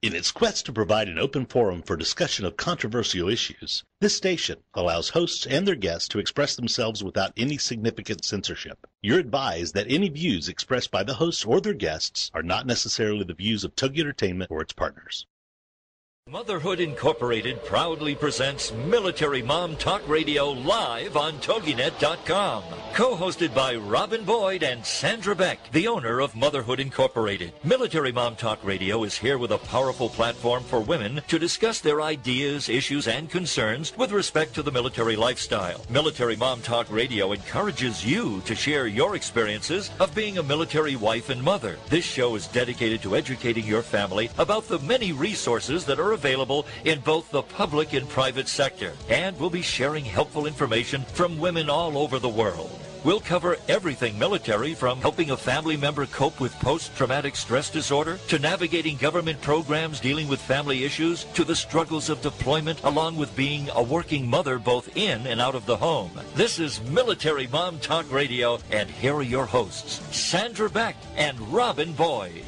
In its quest to provide an open forum for discussion of controversial issues, this station allows hosts and their guests to express themselves without any significant censorship. You're advised that any views expressed by the hosts or their guests are not necessarily the views of Togi Entertainment or its partners. Motherhood Incorporated proudly presents Military Mom Talk Radio live on TogiNet.com. Co-hosted by Robin Boyd and Sandra Beck, the owner of Motherhood Incorporated. Military Mom Talk Radio is here with a powerful platform for women to discuss their ideas, issues, and concerns with respect to the military lifestyle. Military Mom Talk Radio encourages you to share your experiences of being a military wife and mother. This show is dedicated to educating your family about the many resources that are available in both the public and private sector, and we'll be sharing helpful information from women all over the world. We'll cover everything military, from helping a family member cope with post-traumatic stress disorder, to navigating government programs dealing with family issues, to the struggles of deployment, along with being a working mother both in and out of the home. This is Military Mom Talk Radio, and here are your hosts, Sandra Beck and Robin Boyd.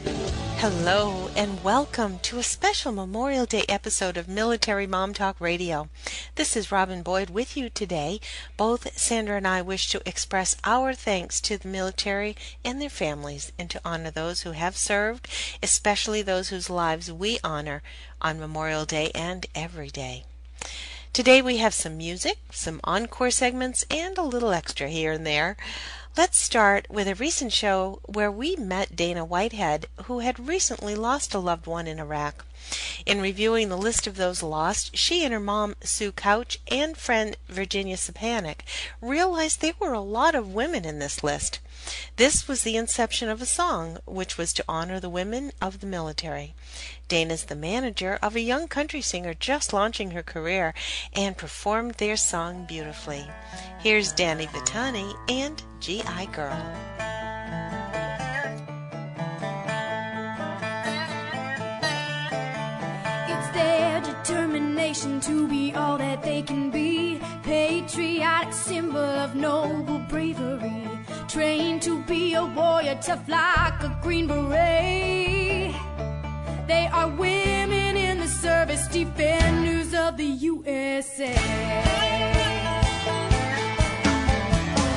Hello and welcome to a special Memorial Day episode of Military Mom Talk Radio. This is Robin Boyd with you today. Both Sandra and I wish to express our thanks to the military and their families, and to honor those who have served, especially those whose lives we honor on Memorial Day and every day. Today we have some music, some encore segments, and a little extra here and there. Let's start with a recent show where we met Dana Whitehead, who had recently lost a loved one in Iraq. In reviewing the list of those lost, she and her mom, Sue Couch, and friend Virginia Sapanik realized there were a lot of women in this list. This was the inception of a song, which was to honor the women of the military. Dana's the manager of a young country singer just launching her career, and performed their song beautifully. Here's Danny Vitani and G.I. Girl. It's their determination to be all that they can be. Patriotic symbol of noble bravery. Trained to be a warrior, tough like a green beret. They are women in the service, defenders of the USA.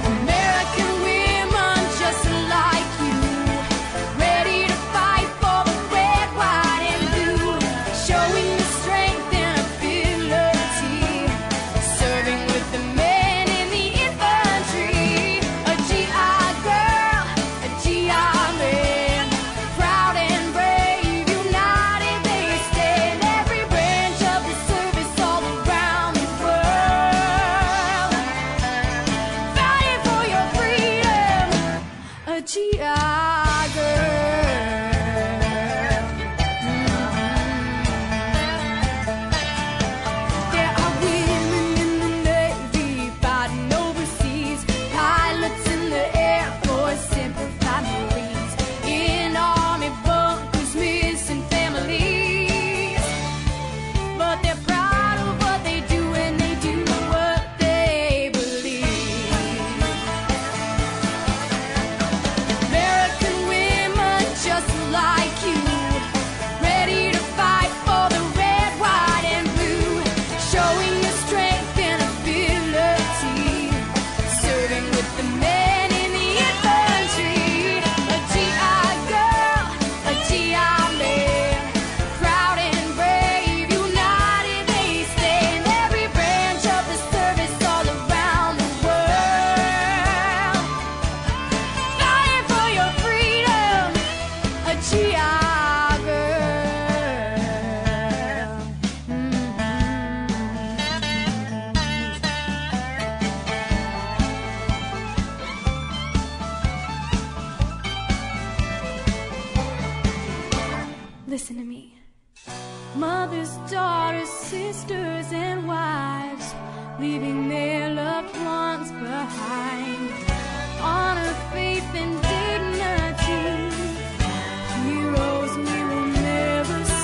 American women just like you, ready to fight for the red, white, and blue, showing the strength and ability, serving with the men in the infantry. A GI girl, a GI man, proud and brave, united they stand, every branch of the service all around the world, fighting for your freedom. A GI girl. There are women in the Navy fighting overseas, pilots in the Air Force, Semper Marines, in army bunkers, missing families. But they're proud of what they do, and they do what they believe. American women just like you, ready to fight for the red, white, and blue, showing your strength and ability, serving with the men in the infantry. A GI girl, a GI man, proud and brave, united they stand, every branch of the service all around the world, fighting for your freedom. A GI girl. Listen to me. Mothers, daughters, sisters, and wives, leaving their loved ones behind. Honor, faith, and dignity, heroes we will never see.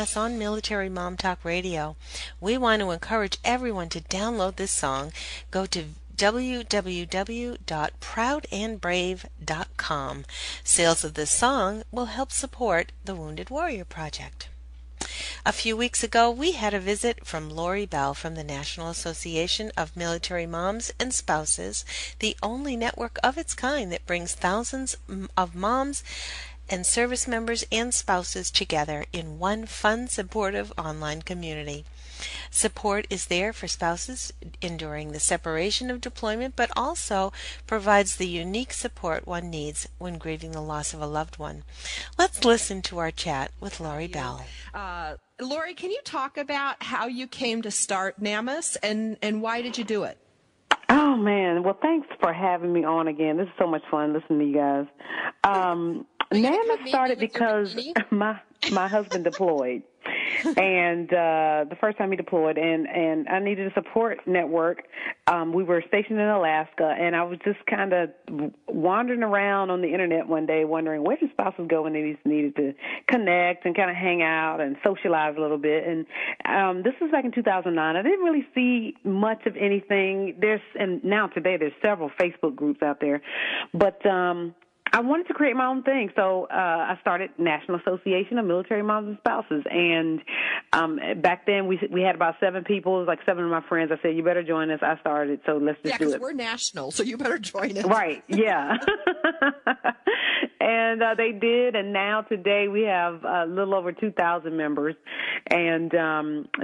us on Military Mom Talk Radio. We want to encourage everyone to download this song. Go to www.proudandbrave.com. Sales of this song will help support the Wounded Warrior Project. A few weeks ago, we had a visit from Lori Bell from the National Association of Military Moms and Spouses, the only network of its kind that brings thousands of moms and service members and spouses together in one fun, supportive online community. Support is there for spouses enduring the separation of deployment, but also provides the unique support one needs when grieving the loss of a loved one. Let's listen to our chat with Lori Bell. Lori, can you talk about how you came to start NAMAS and why did you do it? Oh, man. Well, thanks for having me on again. This is so much fun listening to you guys. NAMAS started because my husband deployed. And the first time he deployed, and I needed a support network. We were stationed in Alaska, and I was just kind of wandering around on the internet one day wondering where do spouses go when they needed to connect and kind of hang out and socialize a little bit. And this was back in 2009. I didn't really see much of anything. And now today there's several Facebook groups out there. But I wanted to create my own thing, so I started National Association of Military Moms and Spouses. And back then we had about 7 people. It was like 7 of my friends. I said, "You better join us." I started, so let's just do it. Yeah, because we're national, so you better join us. Right? Yeah. And they did, and now today we have a little over 2,000 members, and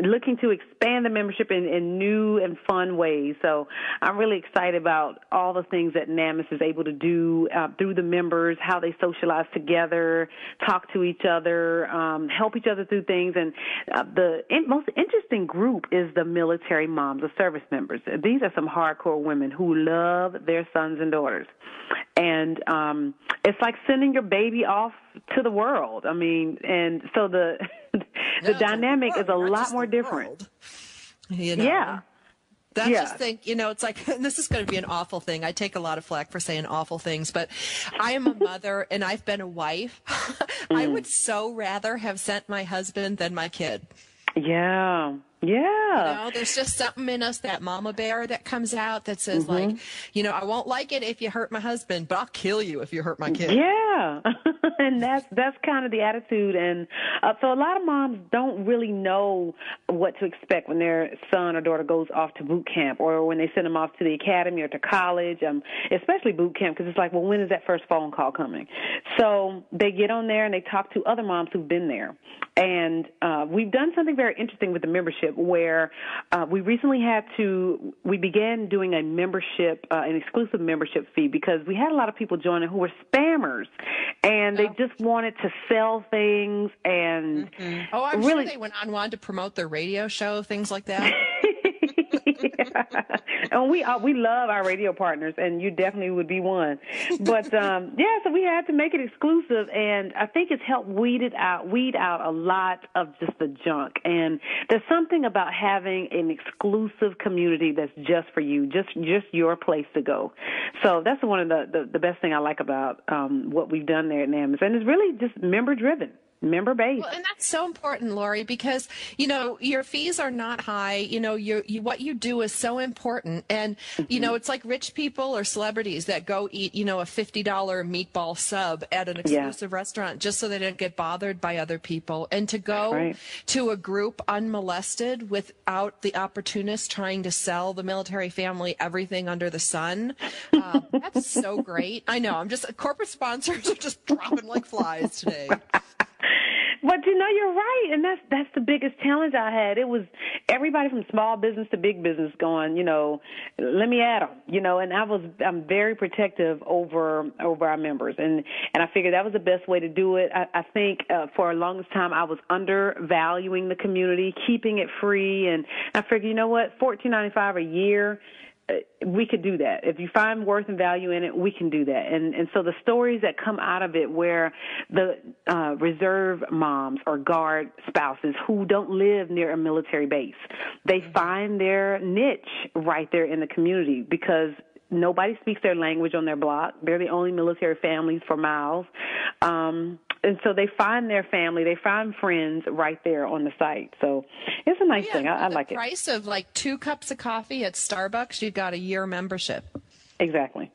looking to expand the membership in new and fun ways. So I'm really excited about all the things that NAMAS is able to do through the members, how they socialize together, talk to each other, help each other through things. And the most interesting group is the military moms, the service members. These are some hardcore women who love their sons and daughters. And it's like sending your baby off to the world. I mean, and so the dynamic is a lot more different. You know? Yeah. That's just think, it's like, this is going to be an awful thing. I take a lot of flack for saying awful things, but I am a mother and I've been a wife. I would so rather have sent my husband than my kid. Yeah. Yeah. There's just something in us, that mama bear that comes out that says like, I won't like it if you hurt my husband, but I'll kill you if you hurt my kid. Yeah. And that's kind of the attitude. And so a lot of moms don't really know what to expect when their son or daughter goes off to boot camp or when they send them off to the academy or to college, especially boot camp, because it's like, well, when is that first phone call coming? So they get on there and they talk to other moms who've been there. And we've done something very interesting with the membership where we began doing a membership, an exclusive membership fee, because we had a lot of people joining who were spammers and they just wanted to sell things and Oh, I'm sure they wanted to promote their radio show, things like that. Yeah. And we love our radio partners, and you definitely would be one. But so we had to make it exclusive, and I think it's helped weed out a lot of just the junk. And there's something about having an exclusive community that's just for you, just your place to go. So that's one of the best thing I like about what we've done there at NAMAS, and it's really just member driven. Member-based. Well, and that's so important, Lori, because, your fees are not high. What you do is so important. And, it's like rich people or celebrities that go eat, a $50 meatball sub at an exclusive restaurant just so they don't get bothered by other people. And to go to a group unmolested without the opportunists trying to sell the military family everything under the sun, that's so great. I know. Corporate sponsors are just dropping like flies today. But you're right, and that's the biggest challenge I had. It was everybody from small business to big business going, let me at them, and I'm very protective over our members, and I figured that was the best way to do it. I think for the longest time I was undervaluing the community, keeping it free, and I figured, $14.95 a year. We could do that. If you find worth and value in it, we can do that. And so the stories that come out of it where the reserve moms or guard spouses who don't live near a military base, they find their niche right there in the community because nobody speaks their language on their block. They're the only military families for miles. and so they find their family, they find friends right there on the site. So it's a nice thing. I like it. The price of like 2 cups of coffee at Starbucks, you've got a year membership. Exactly.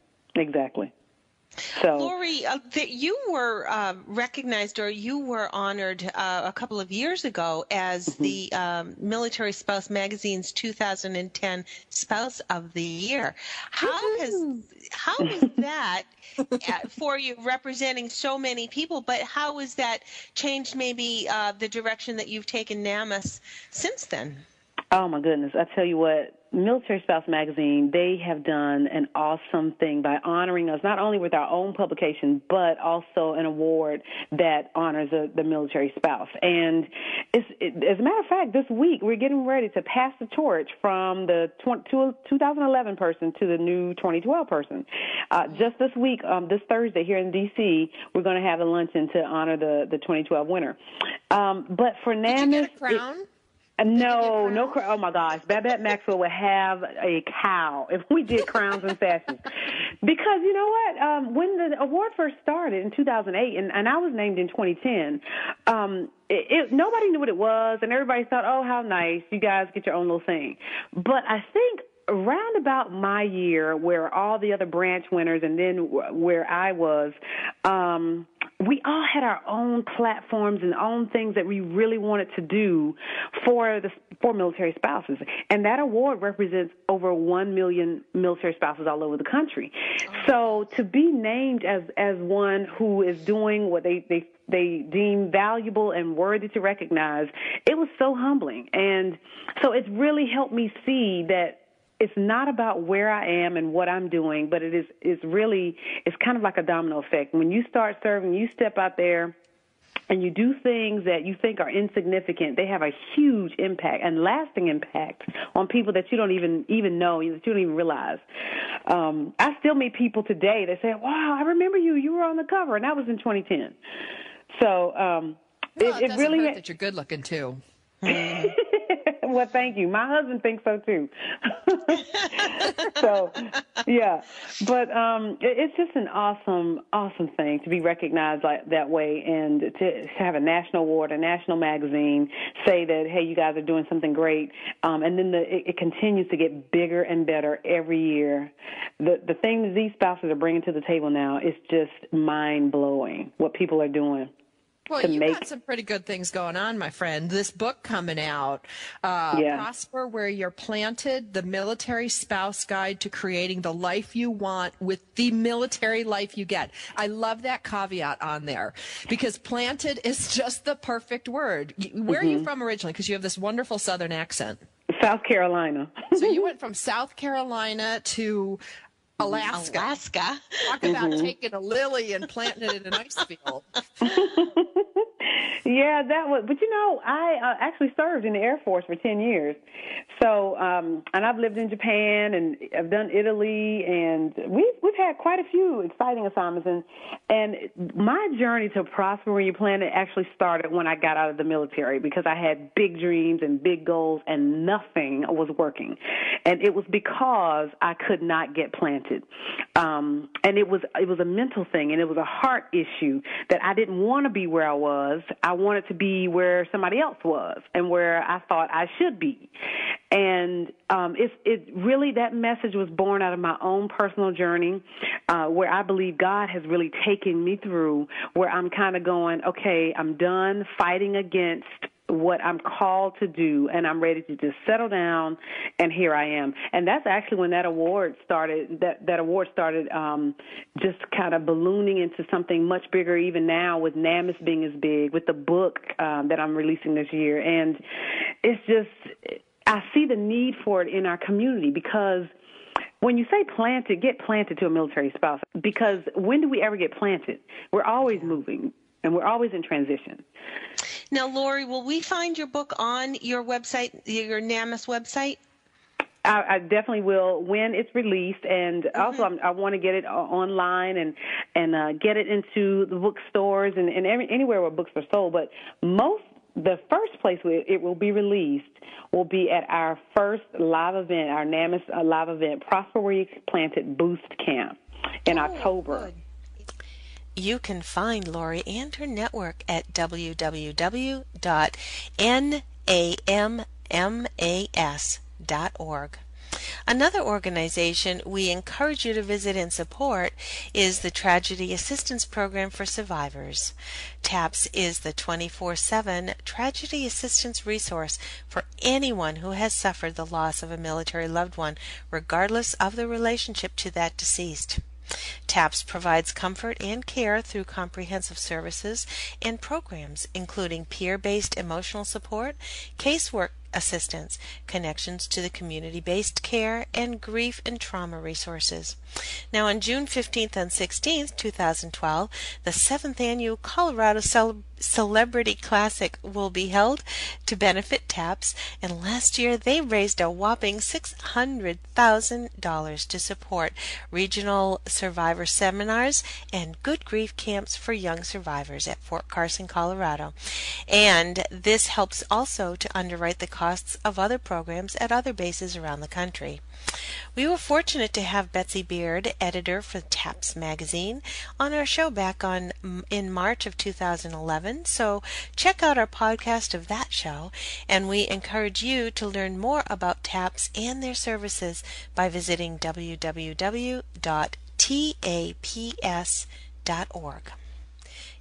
So, Lori, you were recognized, or you were honored a couple of years ago as the Military Spouse Magazine's 2010 Spouse of the Year. How was that for you, representing so many people? But how has that changed maybe the direction that you've taken NAMAS since then? Oh my goodness! I tell you what. Military Spouse Magazine, they have done an awesome thing by honoring us, not only with our own publication, but also an award that honors the military spouse. And as a matter of fact, this week we're getting ready to pass the torch from the 2011 person to the new 2012 person. Just this week, this Thursday here in D.C., we're going to have a luncheon to honor the 2012 winner. But for NAMAS, did you get a crown? No. Oh my gosh, Babette Maxwell would have a cow if we did crowns and sashes. Because you know what? When the award first started in 2008, and I was named in 2010, nobody knew what it was, and everybody thought, "Oh, how nice! You guys get your own little thing." But I think around about my year, where all the other branch winners, and then where I was. We all had our own platforms and own things that we really wanted to do for military spouses. And that award represents over 1 million military spouses all over the country. So to be named as one who is doing what they deem valuable and worthy to recognize, it was so humbling. And so it's really helped me see that it's not about where I am and what I'm doing, but it's kind of like a domino effect. When you start serving, you step out there and you do things that you think are insignificant, they have a huge impact and lasting impact on people that you don't even know, that you don't even realize. I still meet people today that say, "Wow, I remember you. You were on the cover," and that was in 2010. So it really hurt that you're good looking too. Well, thank you. My husband thinks so too. So, yeah. But it's just an awesome thing to be recognized like that way, and to have a national award, a national magazine say that, hey, you guys are doing something great, and then it continues to get bigger and better every year. The thing that these spouses are bringing to the table now is just mind blowing. What people are doing. Well, you got some pretty good things going on, my friend. This book coming out, Prosper Where You're Planted, the Military Spouse Guide to Creating the Life You Want with the Military Life You Get. I love that caveat on there, because planted is just the perfect word. Where are you from originally? Because you have this wonderful Southern accent. South Carolina. So you went from South Carolina to Alaska. Talk about taking a lily and planting it in an ice field. Yeah, that was. But I actually served in the Air Force for 10 years. So, and I've lived in Japan, and I've done Italy, and we've had quite a few exciting assignments. And my journey to Prosper Where You Planted actually started when I got out of the military, because I had big dreams and big goals, and nothing was working. And it was because I could not get planted. And it was a mental thing, and it was a heart issue that I didn't want to be where I was. I wanted to be where somebody else was and where I thought I should be. And it really, that message was born out of my own personal journey, where I believe God has really taken me through, where I'm kind of going, okay, I'm done fighting against what I'm called to do, and I'm ready to just settle down, and here I am. And that's actually when that award started, that award started just kind of ballooning into something much bigger even now, with NAMAS being as big, with the book that I'm releasing this year. And it's just, I see the need for it in our community, because when you say planted, get planted to a military spouse, because when do we ever get planted? We're always moving, and we're always in transition. Now, Lori, will we find your book on your website, your NAMAS website? I definitely will when it's released, and also I want to get it online and get it into the bookstores and anywhere where books are sold. But the first place it will be released will be at our first live event, our NAMAS live event, Prosper Where You Planted Boost Camp in October. Good. You can find Lori and her network at www.nammas.org. Another organization we encourage you to visit and support is the Tragedy Assistance Program for Survivors. TAPS is the 24/7 tragedy assistance resource for anyone who has suffered the loss of a military loved one, regardless of the relationship to that deceased. TAPS provides comfort and care through comprehensive services and programs, including peer-based emotional support, casework assistance, connections to the community-based care, and grief and trauma resources. Now, on June 15th and 16th, 2012, the 7th Annual Colorado Celebrity Classic will be held to benefit TAPS, and last year they raised a whopping $600,000 to support regional survivor seminars and good grief camps for young survivors at Fort Carson, Colorado. And this helps also to underwrite the costs of other programs at other bases around the country. We were fortunate to have Betsy Beard, editor for TAPS magazine, on our show back in March of 2011, so check out our podcast of that show, and we encourage you to learn more about TAPS and their services by visiting www.taps.org.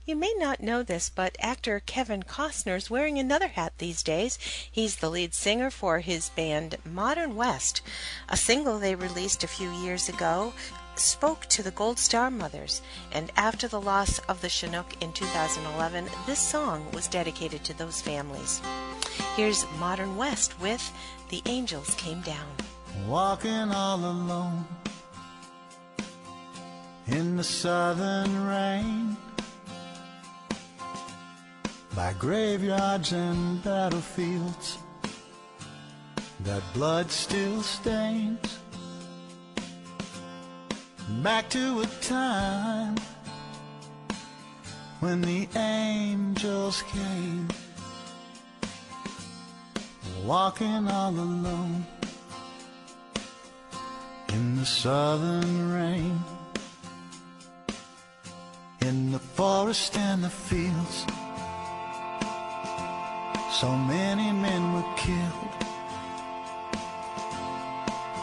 You may not know this, but actor Kevin Costner is wearing another hat these days. He's the lead singer for his band Modern West. A single they released a few years ago spoke to the Gold Star mothers, and after the loss of the Chinook in 2011, this song was dedicated to those families. Here's Modern West with The Angels Came Down. Walking all alone in the southern rain, by graveyards and battlefields that blood still stains, back to a time when the angels came, walking all alone in the southern rain, in the forest and the fields. So many men were killed.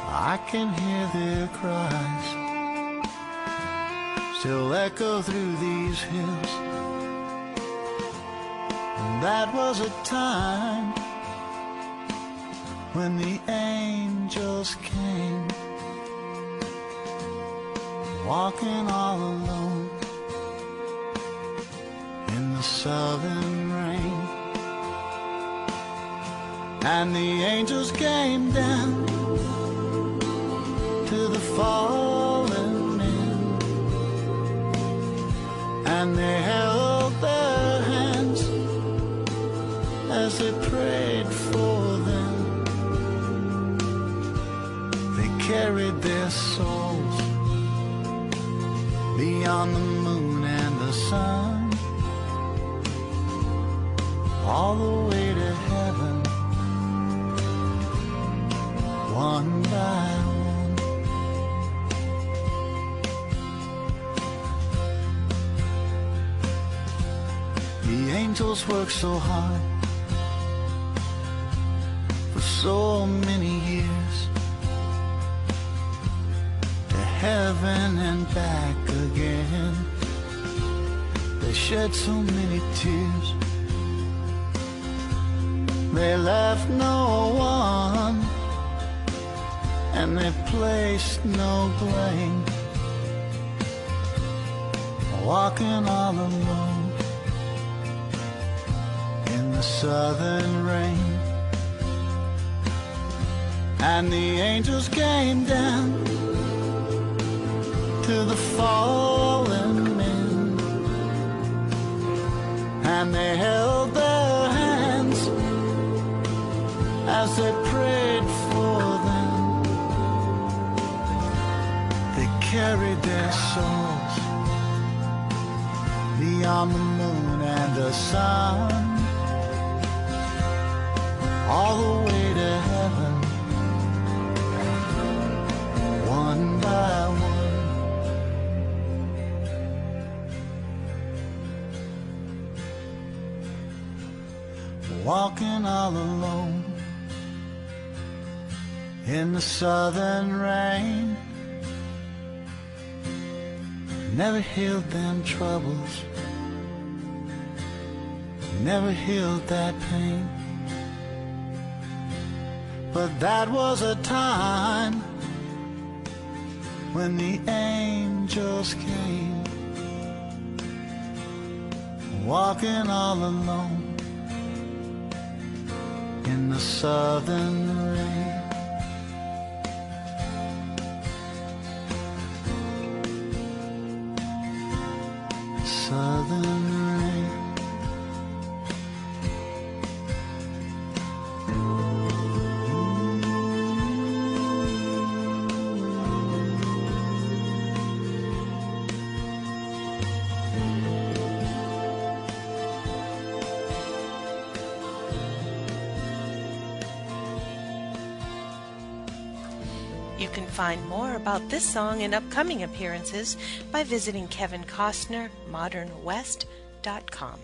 I can hear their cries still echo through these hills. And that was a time when the angels came, walking all alone in the southern rain. And the angels came down to the fallen men, and they held their hands as they prayed for them. They carried their souls beyond the moon and the sun, all the way to heaven, one by one. The angels worked so hard for so many years, to heaven and back again. They shed so many tears, they left no one, and they placed no blame, walking all alone in the southern rain. And the angels came down to the fallen men, and they held their hands as they prayed for them. Carried their souls beyond the moon and the sun, all the way to heaven, one by one. all alone in the southern rain. Never healed them troubles, never healed that pain. But that was a time when the angels came, walking all alone in the southern rain. Southern rain. You can find more about this song and upcoming appearances by visiting Kevin Costner, modernwest.com.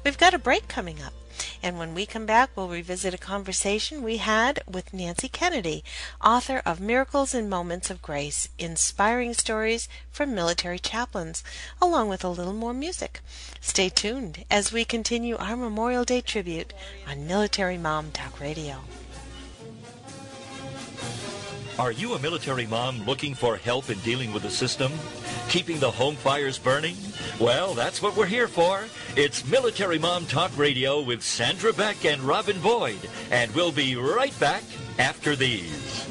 We've got a break coming up, and when we come back, we'll revisit a conversation we had with Nancy Kennedy, author of Miracles and Moments of Grace, Inspiring Stories from Military Chaplains, along with a little more music. Stay tuned as we continue our Memorial Day tribute on Military Mom Talk Radio. Are you a military mom looking for help in dealing with the system? Keeping the home fires burning? Well, that's what we're here for. It's Military Mom Talk Radio with Sandra Beck and Robin Boyd. And we'll be right back after these.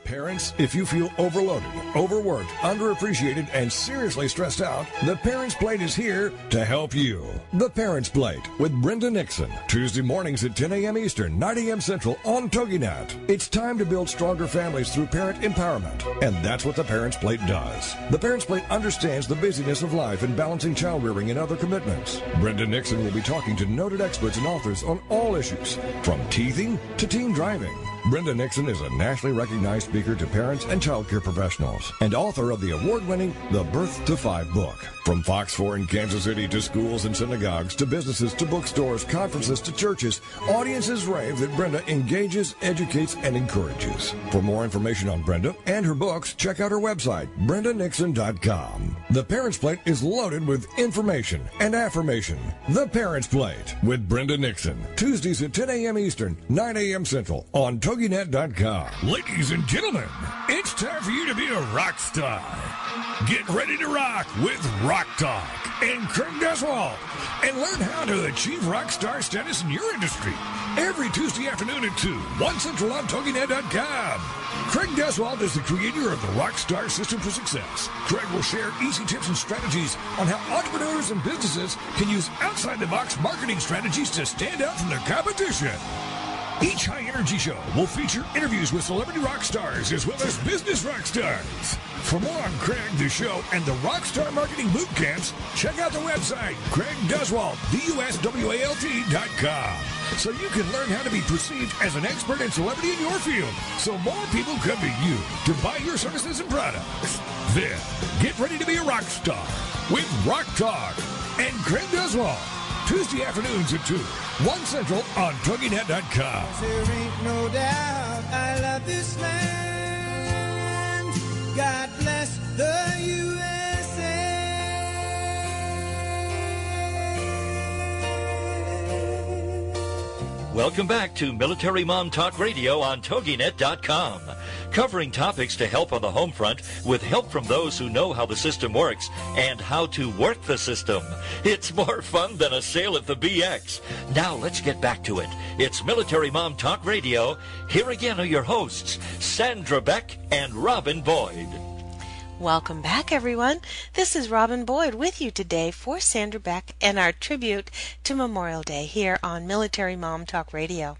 Parents, if you feel overloaded, overworked, underappreciated, and seriously stressed out, The Parents Plate is here to help you. The Parents Plate with Brenda Nixon, Tuesday mornings at 10 a.m. Eastern, 9 a.m. Central on TogiNet. It's time to build stronger families through parent empowerment, and that's what The Parents Plate does. The Parents Plate understands the busyness of life and balancing child rearing and other commitments. Brenda Nixon will be talking to noted experts and authors on all issues, from teething to teen driving. Brenda Nixon is a nationally recognized speaker to parents and child care professionals and author of the award-winning The Birth to Five book. From Fox 4 in Kansas City to schools and synagogues to businesses to bookstores, conferences to churches, audiences rave that Brenda engages, educates, and encourages. For more information on Brenda and her books, check out her website, brendanixon.com. The Parents Plate is loaded with information and affirmation. The Parents Plate with Brenda Nixon, Tuesdays at 10 a.m. Eastern, 9 a.m. Central on TogiNet.com. Ladies and gentlemen, it's time for you to be a rock star. Get ready to rock with Rock Talk and Craig Deswald, and learn how to achieve rock star status in your industry. Every Tuesday afternoon at 2, 1 Central on TogiNet.com. Craig Deswald is the creator of the Rockstar System for Success. Craig will share easy tips and strategies on how entrepreneurs and businesses can use outside-the-box marketing strategies to stand out from their competition. Each high-energy show will feature interviews with celebrity rock stars as well as business rock stars. For more on Craig, the show, and the Rockstar Marketing Boot Camps, check out the website, CraigDeswald.com, so you can learn how to be perceived as an expert and celebrity in your field, so more people come to you to buy your services and products. Then, get ready to be a rock star with Rock Talk and Craig Deswald. Tuesday afternoons at 2, 1 Central on TogiNet.com. There ain't no doubt I love this land. God bless the USA. Welcome back to Military Mom Talk Radio on TogiNet.com, covering topics to help on the home front with help from those who know how the system works and how to work the system. It's more fun than a sale at the BX. Now let's get back to it. It's Military Mom Talk Radio. Here again are your hosts, Sandra Beck and Robin Boyd. Welcome back, everyone. This is Robin Boyd with you today for Sandra Beck and our tribute to Memorial Day here on Military Mom Talk Radio.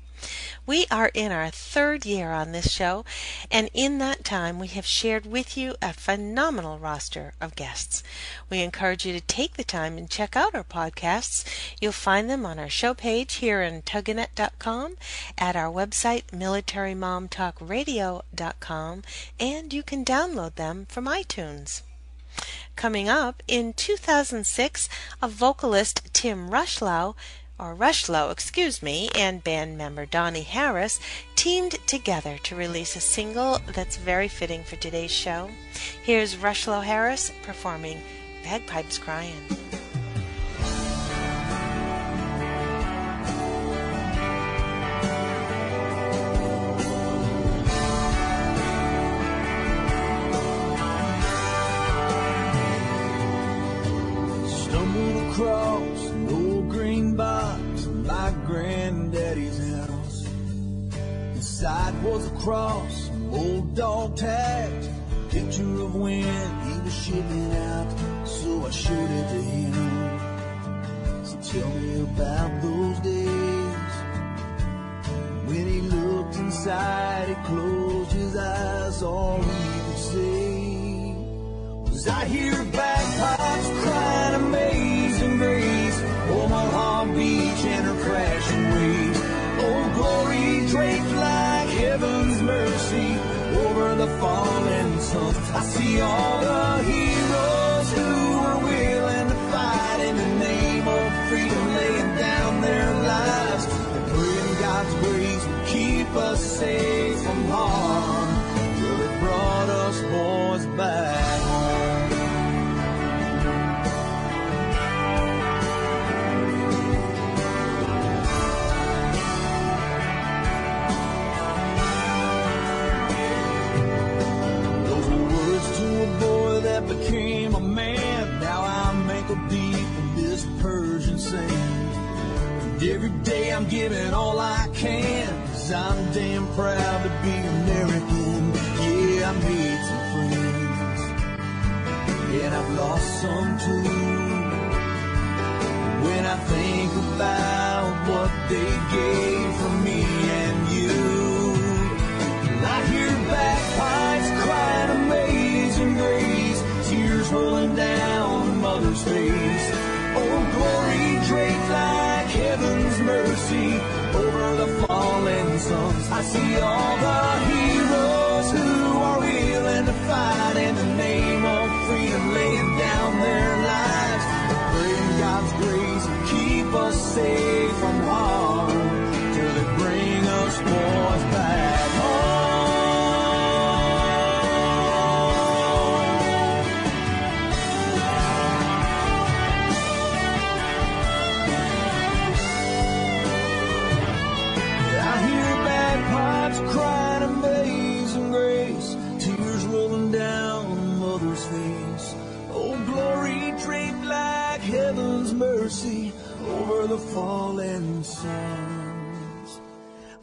We are in our third year on this show, and in that time we have shared with you a phenomenal roster of guests. We encourage you to take the time and check out our podcasts. You'll find them on our show page here on TogiNet.com, at our website MilitaryMomTalkRadio.com, and you can download them from iTunes. Coming up, in 2006, a vocalist, Tim Rushlow, and band member Donnie Harris teamed together to release a single that's very fitting for today's show. Here's Rushlow Harris performing Bagpipes Crying. Stumbled across an old green box in my granddaddy's house. Inside was a cross, some old dog tags, picture of when he was shipping out. So I showed it to him. So tell me about those days when he looked inside, he closed his eyes, all he could say was, I hear bagpipes crying Amazing Grace, Omaha Beach and her crashing waves. Oh, glory draped like heaven's mercy over the fallen sun. I see all the heroes who were willing to fight in the name of freedom, laying down their lives and praying God's grace would keep us safe from harm till it brought us boys back home. Became a man, now I'm ankle deep in this Persian sand. And every day I'm giving all I can, 'cause I'm damn proud to be American. Yeah, I made some friends, and I've lost some too. When I think about what they gave for me and you, I hear bagpipes crying Amazing Grace, tears rolling down a mother's face. Oh, glory draped like heaven's mercy over the fallen sons. I see all the heroes who are willing to fight in the name of freedom, laying down their lives and praying God's grace will keep us safe from harm till they bring us boys back home. Crying Amazing Grace, tears rolling down a mother's face. Oh, glory draped like heaven's mercy over the fallen sons.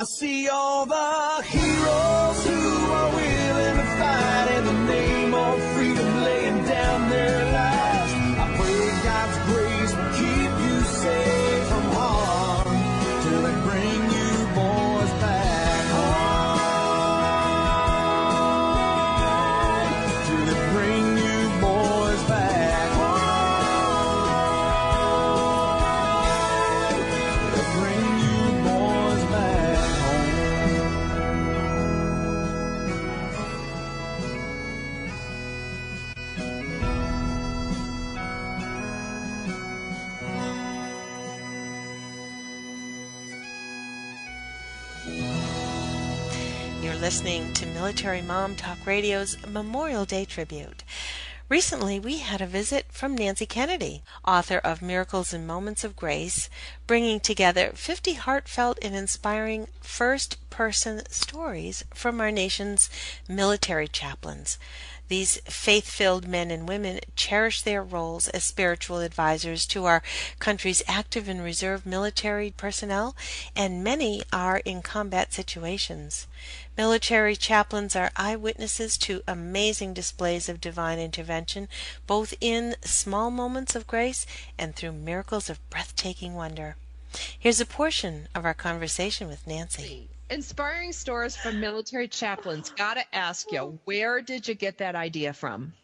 I see all the heroes who are willing to fight in the name of freedom, laying down their lives. I pray God's grace will keep you safe from harm till they bring you boys back. Listening to Military Mom Talk Radio's Memorial Day Tribute. Recently, we had a visit from Nancy Kennedy, author of Miracles and Moments of Grace, bringing together 50 heartfelt and inspiring first-person stories from our nation's military chaplains. These faith-filled men and women cherish their roles as spiritual advisors to our country's active and reserve military personnel, and many are in combat situations. Military chaplains are eyewitnesses to amazing displays of divine intervention, both in small moments of grace and through miracles of breathtaking wonder. Here's a portion of our conversation with Nancy. Inspiring stories from military chaplains. Gotta ask you, where did you get that idea from?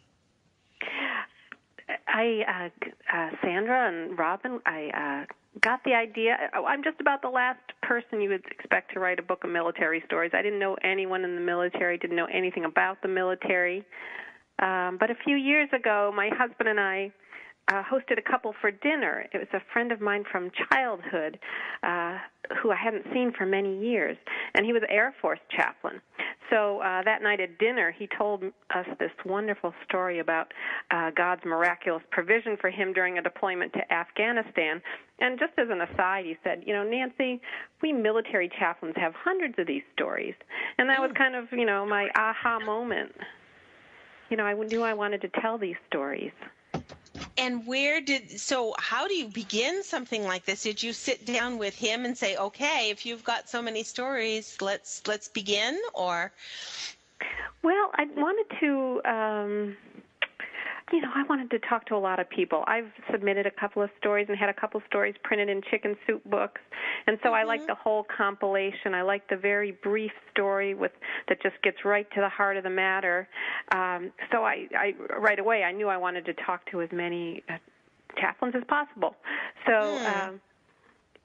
Sandra and Robin, I got the idea. I'm just about the last person you would expect to write a book of military stories. I didn't know anyone in the military, didn't know anything about the military. But a few years ago, my husband and I hosted a couple for dinner. It was a friend of mine from childhood who I hadn't seen for many years, and he was an Air Force chaplain. So that night at dinner, he told us this wonderful story about God's miraculous provision for him during a deployment to Afghanistan. And just as an aside, he said, Nancy, we military chaplains have hundreds of these stories. And that was kind of, my aha moment. I knew I wanted to tell these stories. And how do you begin something like this? Did you sit down with him and say, okay, if you've got so many stories, let's begin, or? Well, I wanted to, I wanted to talk to a lot of people. I've submitted a couple of stories and had a couple of stories printed in Chicken Soup books. And so I like the whole compilation. I like the very brief story that just gets right to the heart of the matter. So I right away, I knew I wanted to talk to as many chaplains as possible. So,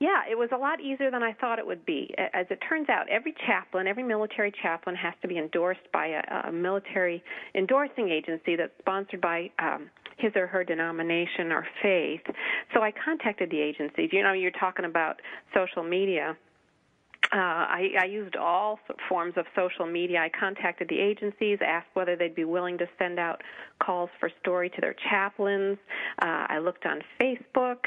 yeah, it was a lot easier than I thought it would be. As it turns out, every military chaplain has to be endorsed by a military endorsing agency that's sponsored by his or her denomination or faith. So I contacted the agencies. You're talking about social media. I used all forms of social media. I contacted the agencies, asked whether they'd be willing to send out calls for story to their chaplains. I looked on Facebook.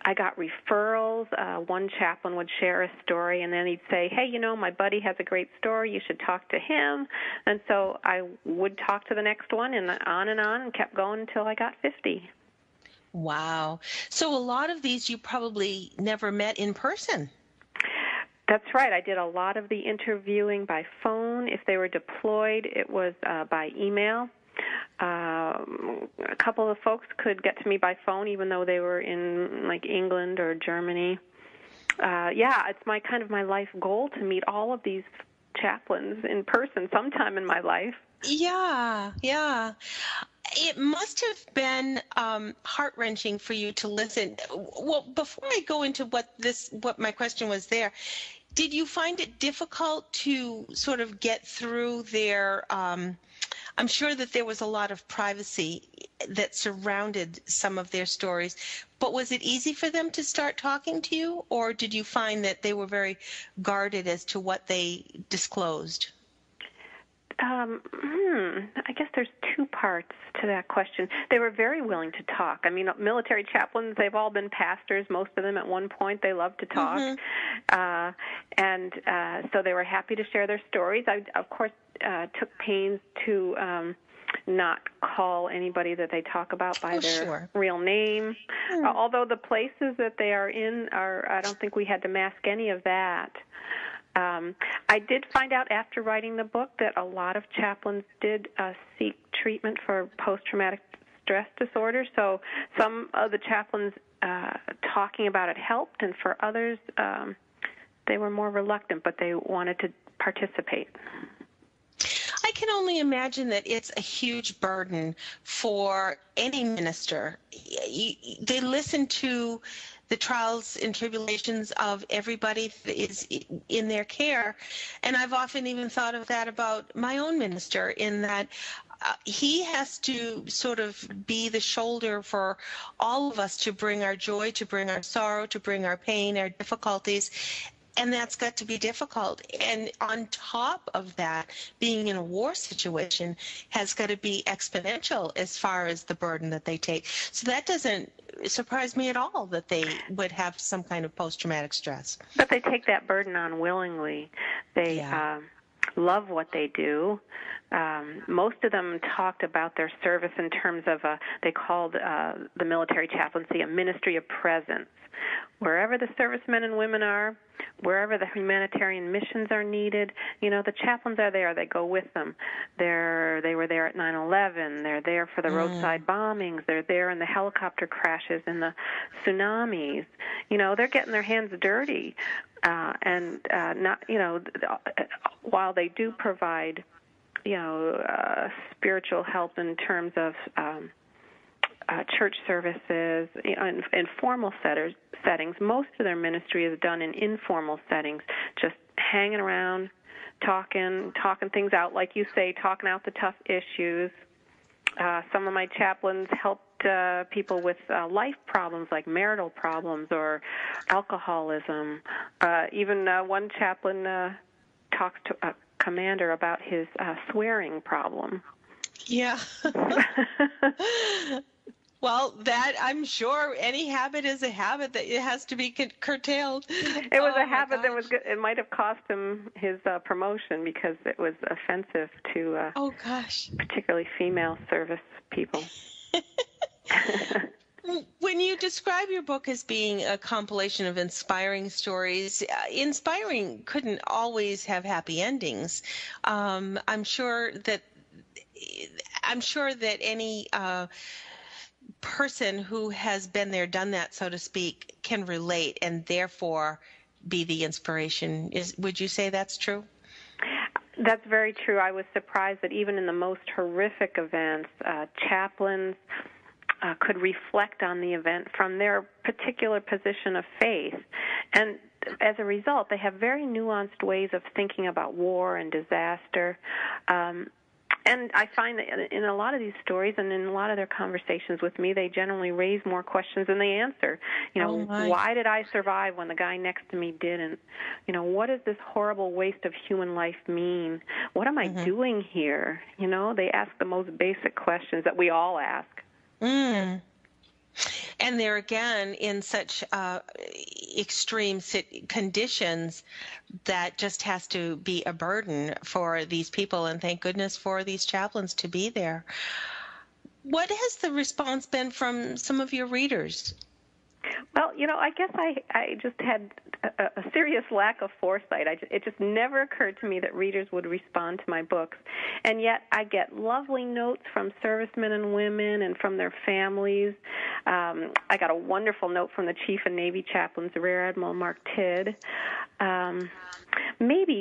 I got referrals. One chaplain would share a story, and then he'd say, hey, my buddy has a great story. You should talk to him. And so I would talk to the next one, and kept going until I got 50. Wow. So a lot of these you probably never met in person. That's right. I did a lot of the interviewing by phone. If they were deployed, it was by email. A couple of folks could get to me by phone, even though they were in England or Germany. It's my life goal to meet all of these chaplains in person sometime in my life. Yeah. It must have been heart-wrenching for you to listen. Well, before I go into what my question was there, did you find it difficult to sort of get through their I'm sure that there was a lot of privacy that surrounded some of their stories, but was it easy for them to start talking to you, or did you find that they were very guarded as to what they disclosed? I guess there's two parts to that question. They were very willing to talk. I mean, military chaplains, they've all been pastors, most of them at one point. They love to talk. So they were happy to share their stories. I, of course, took pains to not call anybody that they talk about by their real name. Although the places that they are in I don't think we had to mask any of that. I did find out after writing the book that a lot of chaplains did seek treatment for post-traumatic stress disorder. So some of the chaplains talking about it helped, and for others, they were more reluctant, but they wanted to participate. I can only imagine that it's a huge burden for any minister. They listen to the trials and tribulations of everybody that is in their care. And I've often even thought of that about my own minister, in that he has to sort of be the shoulder for all of us to bring our joy, to bring our sorrow, to bring our pain, our difficulties. And that's got to be difficult. And on top of that, being in a war situation has got to be exponential as far as the burden that they take. So that doesn't surprise me at all that they would have some kind of post-traumatic stress. But they take that burden on willingly. They love what they do. Most of them talked about their service in terms of, they called the military chaplaincy a ministry of presence. Wherever the servicemen and women are, wherever the humanitarian missions are needed, the chaplains are there. They go with them. They were there at 9/11. They're there for the roadside bombings. They're there in the helicopter crashes and the tsunamis. They're getting their hands dirty, and not. While they do provide, spiritual help in terms of church services, in formal settings. Most of their ministry is done in informal settings, just hanging around, talking things out, like you say, talking out the tough issues. Some of my chaplains helped people with life problems like marital problems or alcoholism. Even one chaplain talks to a commander about his swearing problem. Yeah. Well, that I'm sure any habit is a habit that it has to be curtailed. It was a habit that was good. It might have cost him his promotion because it was offensive to particularly female service people. When you describe your book as being a compilation of inspiring stories, inspiring couldn't always have happy endings. I'm sure that any person who has been there, done that, so to speak, can relate and therefore be the inspiration. Would you say that's true? That's very true. I was surprised that even in the most horrific events, chaplains could reflect on the event from their particular position of faith. And as a result, they have very nuanced ways of thinking about war and disaster. And I find that in a lot of these stories and in a lot of their conversations with me, they generally raise more questions than they answer. Why did I survive when the guy next to me didn't? What does this horrible waste of human life mean? What am I doing here? They ask the most basic questions that we all ask. Mm. And they're again in such extreme conditions that just has to be a burden for these people, and thank goodness for these chaplains to be there. What has the response been from some of your readers? Well, I guess I just had a serious lack of foresight. It just never occurred to me that readers would respond to my books. And yet I get lovely notes from servicemen and women and from their families. I got a wonderful note from the Chief of Navy Chaplains, Rear Admiral Mark Tidd.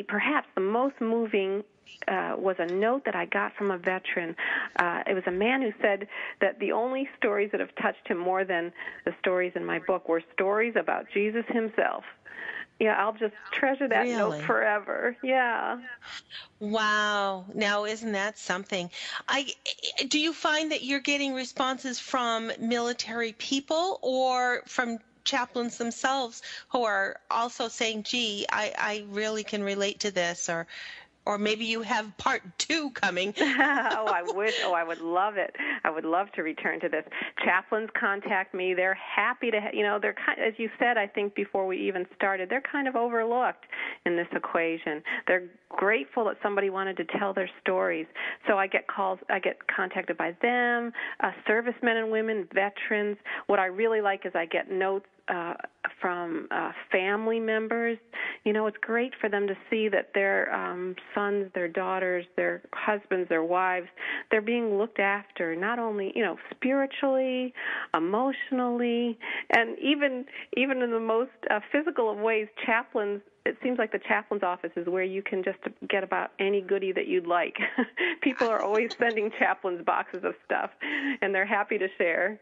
Perhaps the most moving was a note that I got from a veteran. It was a man who said that the only stories that have touched him more than the stories in my book were stories about Jesus himself. Yeah, I'll just treasure that note forever. Yeah. Wow. Now, isn't that something? Do you find that you're getting responses from military people or from chaplains themselves who are also saying, gee, I really can relate to this, or maybe you have part 2 coming? I wish. I would love it. I would love to return to this. Chaplains contact me. They're happy to, they're as you said, I think before we even started, they're kind of overlooked in this equation. They're grateful that somebody wanted to tell their stories. So I get calls, I get contacted by them, servicemen and women, veterans. What I really like is I get notes from family members. It's great for them to see that their sons, their daughters, their husbands, their wives, they're being looked after, not only, spiritually, emotionally, and even in the most physical of ways, chaplains, it seems like the chaplain's office is where you can just get about any goodie that you'd like. People are always sending chaplains boxes of stuff, and they're happy to share.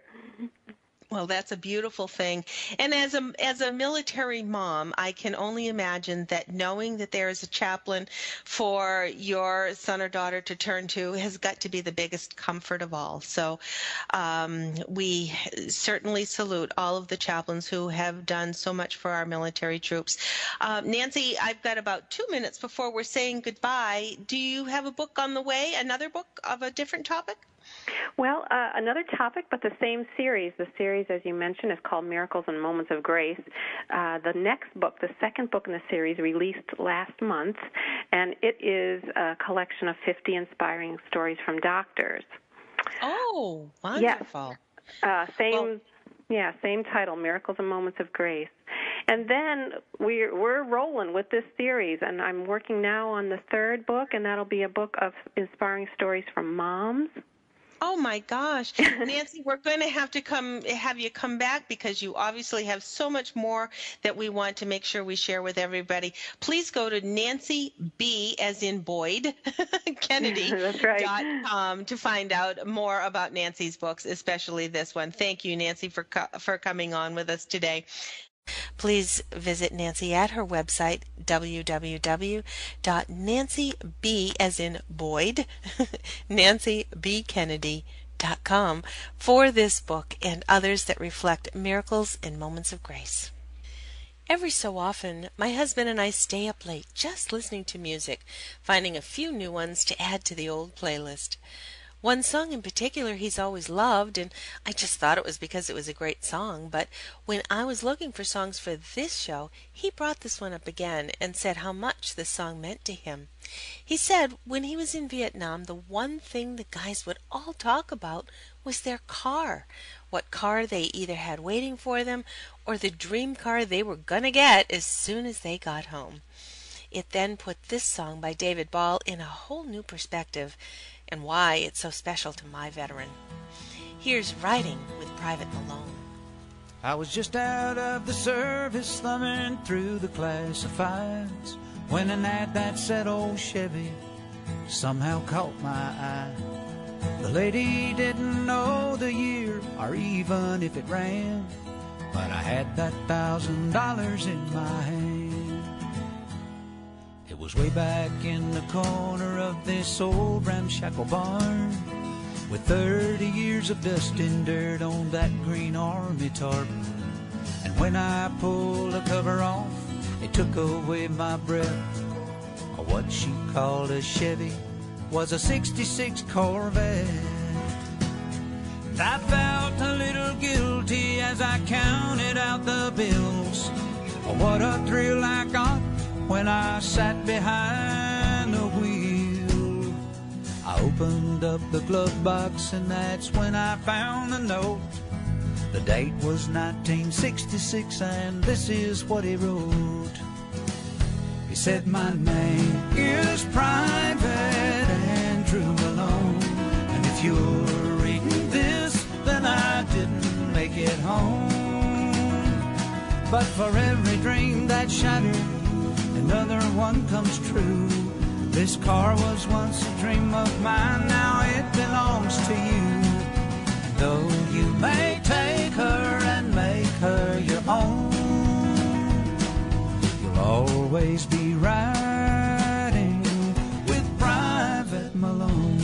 Well, that's a beautiful thing. And as a military mom, I can only imagine that knowing that there is a chaplain for your son or daughter to turn to has got to be the biggest comfort of all. So we certainly salute all of the chaplains who have done so much for our military troops. Nancy, I've got about 2 minutes before we're saying goodbye. Do you have a book on the way, another book of a different topic? Well, another topic, but the same series. The series, as you mentioned, is called Miracles and Moments of Grace. The next book, the second book in the series, released last month, and it is a collection of 50 inspiring stories from doctors. Oh, wonderful. Yes. Same title, Miracles and Moments of Grace. And then we're rolling with this series, and I'm working now on the third book, and that'll be a book of inspiring stories from moms. Oh my gosh, Nancy, we're going to have you come back because you obviously have so much more that we want to make sure we share with everybody. Please go to Nancy B, as in Boyd, Kennedy. That's right. .com to find out more about Nancy's books, especially this one. Thank you, Nancy, for coming on with us today. Please visit Nancy at her website, www.nancyb, as in Boyd, nancybkennedy.com. TogiNet.com for this book and others that reflect miracles and moments of grace. Every so often, my husband and I stay up late just listening to music, finding a few new ones to add to the old playlist. One song in particular he's always loved, and I just thought it was because it was a great song, but when I was looking for songs for this show, he brought this one up again and said how much this song meant to him. He said when he was in Vietnam, the one thing the guys would all talk about was their car, what car they either had waiting for them or the dream car they were gonna get as soon as they got home. It then put this song by David Ball in a whole new perspective, and why it's so special to my veteran. Here's Riding with Private Malone. I was just out of the service, thumbing through the classifieds, when an ad that said old Chevy somehow caught my eye. The lady didn't know the year or even if it ran, but I had that $1,000 in my hand. It was way back in the corner of this old ramshackle barn, with 30 years of dust and dirt on that green army tarp. And when I pulled the cover off, it took away my breath. What she called a Chevy was a '66 Corvette. And I felt a little guilty as I counted out the bills. What a thrill I got when I sat behind the wheel. I opened up the glove box and that's when I found the note. The date was 1966 and this is what he wrote. He said, my name is Private Andrew Malone, and if you're reading this, then I didn't make it home. But for every dream that shattered, another one comes true. This car was once a dream of mine, now it belongs to you. Though you may take her and make her your own, you'll always be riding with Private Malone.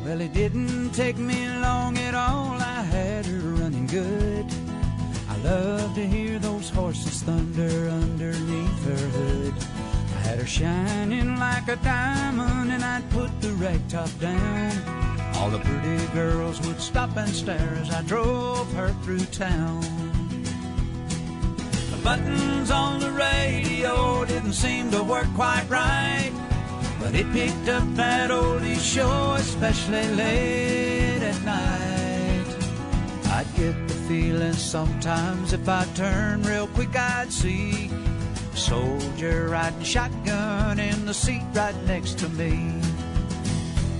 Well, it didn't take me long at all, I had her running good. I love to hear those horses thunder underneath her hood. I had her shining like a diamond and I'd put the rag top down. All the pretty girls would stop and stare as I drove her through town. The buttons on the radio didn't seem to work quite right, but it picked up that oldie show, especially late at night. I'd get the feeling sometimes if I turned real quick I'd see a soldier riding shotgun in the seat right next to me.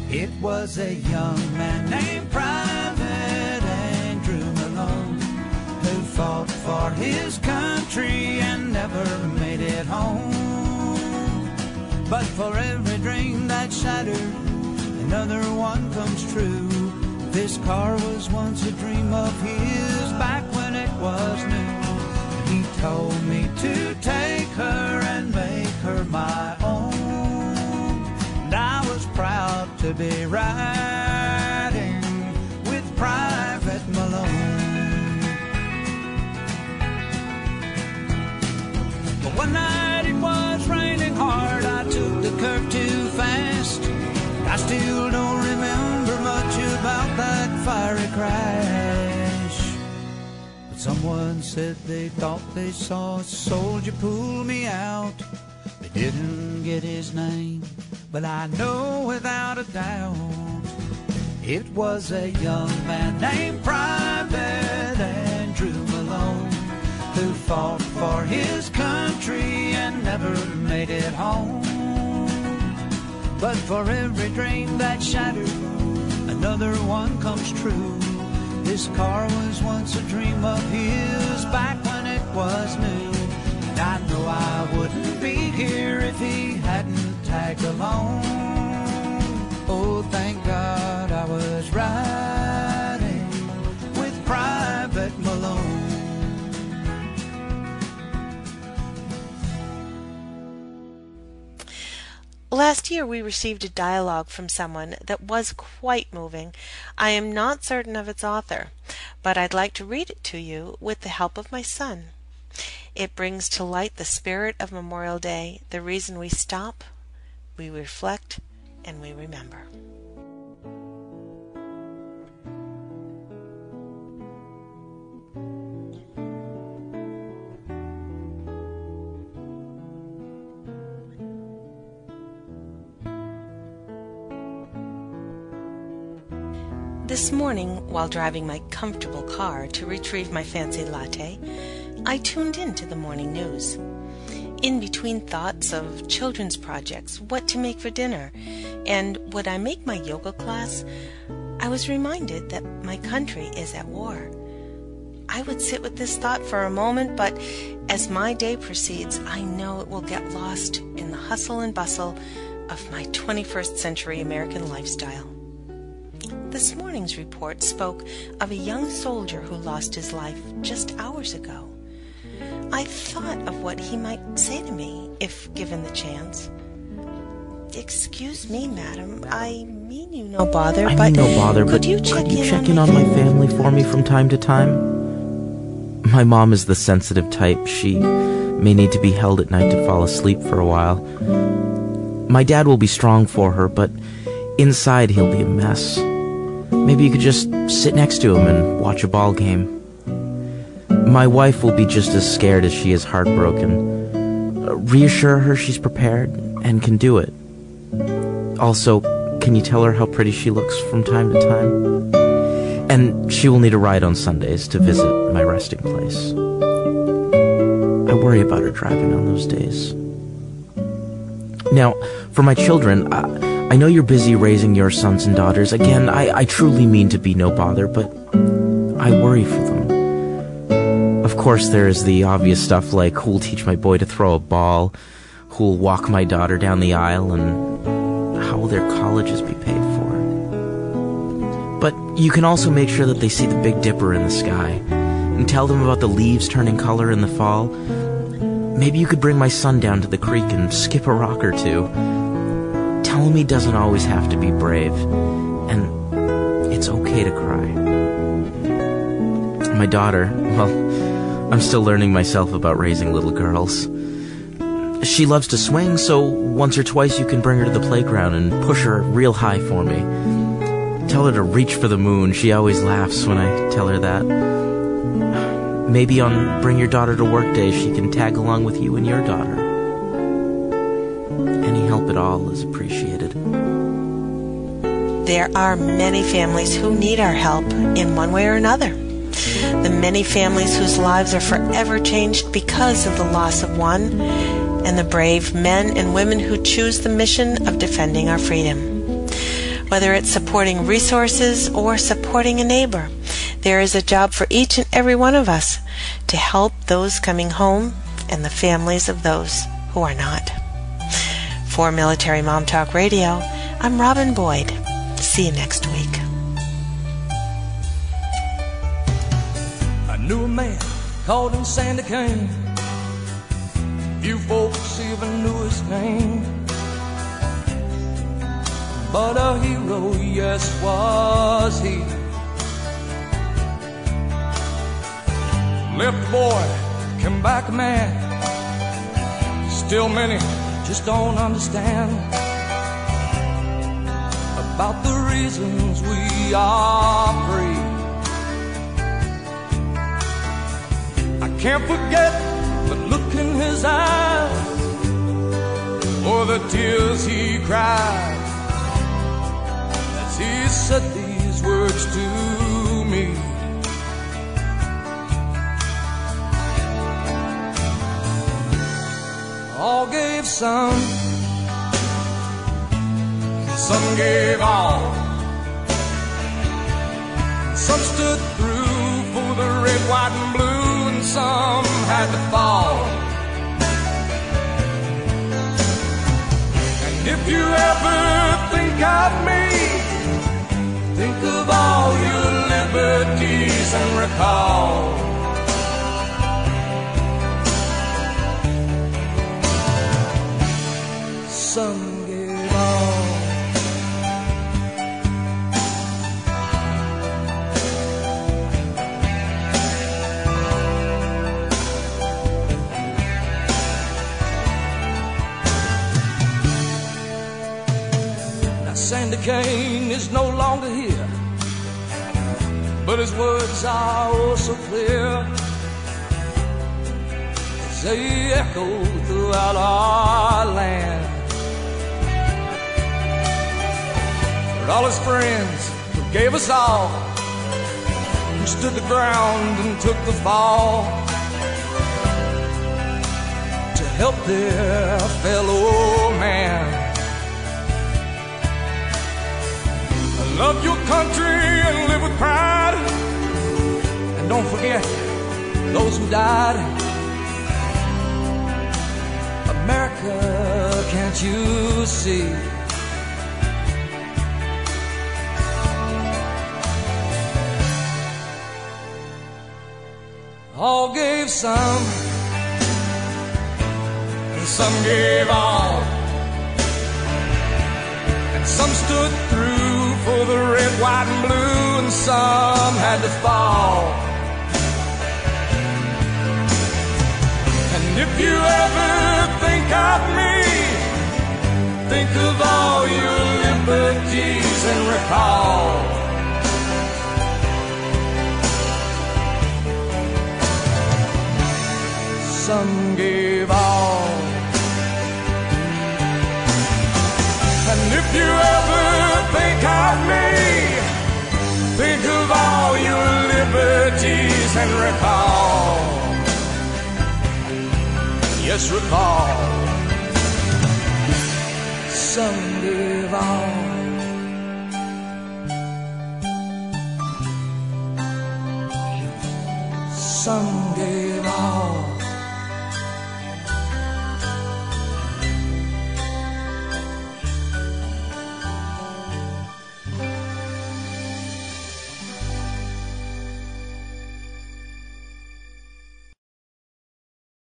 It was a young man named Private Andrew Malone who fought for his country and never made it home. But for every dream that shattered, another one comes true. This car was once a dream of his back when it was new. He told me to take her and make her my own, and I was proud to be riding with Private Malone. But one night it was raining hard, I took the curve too fast. I still don't remember much about that fiery crash, but someone said they thought they saw a soldier pull me out. They didn't get his name, but I know without a doubt it was a young man named Private Andrew Malone who fought for his country and never made it home. But for every dream that shattered, another one comes true. This car was once a dream of his back when it was new. And I know I wouldn't be here if he hadn't tagged along. Oh, thank God I was riding with Private Malone. Last year we received a dialogue from someone that was quite moving. I am not certain of its author, but I'd like to read it to you with the help of my son. It brings to light the spirit of Memorial Day, the reason we stop, we reflect, and we remember. This morning, while driving my comfortable car to retrieve my fancy latte, I tuned in to the morning news. In between thoughts of children's projects, what to make for dinner, and would I make my yoga class, I was reminded that my country is at war. I would sit with this thought for a moment, but as my day proceeds, I know it will get lost in the hustle and bustle of my 21st century American lifestyle. This morning's report spoke of a young soldier who lost his life just hours ago. I thought of what he might say to me if given the chance. Excuse me, madam, I mean you no bother, but could you check in on my family for me from time to time? My mom is the sensitive type. She may need to be held at night to fall asleep for a while. My dad will be strong for her, but inside he'll be a mess. Maybe you could just sit next to him and watch a ball game. My wife will be just as scared as she is heartbroken. Reassure her she's prepared and can do it. Also, can you tell her how pretty she looks from time to time? And she will need a ride on Sundays to visit my resting place. I worry about her driving on those days. Now, for my children, I know you're busy raising your sons and daughters. Again, I truly mean to be no bother, but I worry for them. Of course, there is the obvious stuff like who'll teach my boy to throw a ball, who'll walk my daughter down the aisle, and how will their colleges be paid for. But you can also make sure that they see the Big Dipper in the sky, and tell them about the leaves turning color in the fall. Maybe you could bring my son down to the creek and skip a rock or two. Tell him he doesn't always have to be brave, and it's okay to cry. My daughter, well, I'm still learning myself about raising little girls. She loves to swing, so once or twice you can bring her to the playground and push her real high for me. Tell her to reach for the moon. She always laughs when I tell her that. Maybe on Bring Your Daughter to Work Day, she can tag along with you and your daughter. Any help at all is appreciated. There are many families who need our help in one way or another. The many families whose lives are forever changed because of the loss of one, and the brave men and women who choose the mission of defending our freedom. Whether it's supporting resources or supporting a neighbor, there is a job for each and every one of us to help those coming home and the families of those who are not. For Military Mom Talk Radio, I'm Robin Boyd. See you next week. I knew a man called him Sandy Kane. Few folks even knew his name. But a hero, yes, was he. Left a boy, came back a man. Still many just don't understand about the reasons we are free. I can't forget the look in his eyes, or the tears he cried as he said these words to me. All gave some gave all. Some stood through for the red, white, and blue, and some had to fall. And if you ever think of me, think of all your liberties and recall some gave Sonny Kane is no longer here, but his words are oh so clear as they echo throughout our land. But all his friends who gave us all, who stood the ground and took the fall to help their fellow man. Love your country and live with pride, and don't forget those who died. America, can't you see? All gave some, and some gave all, and some stood through for the red, white, and blue, and some had to fall. And if you ever think of me, think of all your liberties and recall some gave all. And if you ever think of me, think of all your liberties and recall. Yes, recall. Some gave all. Some gave all.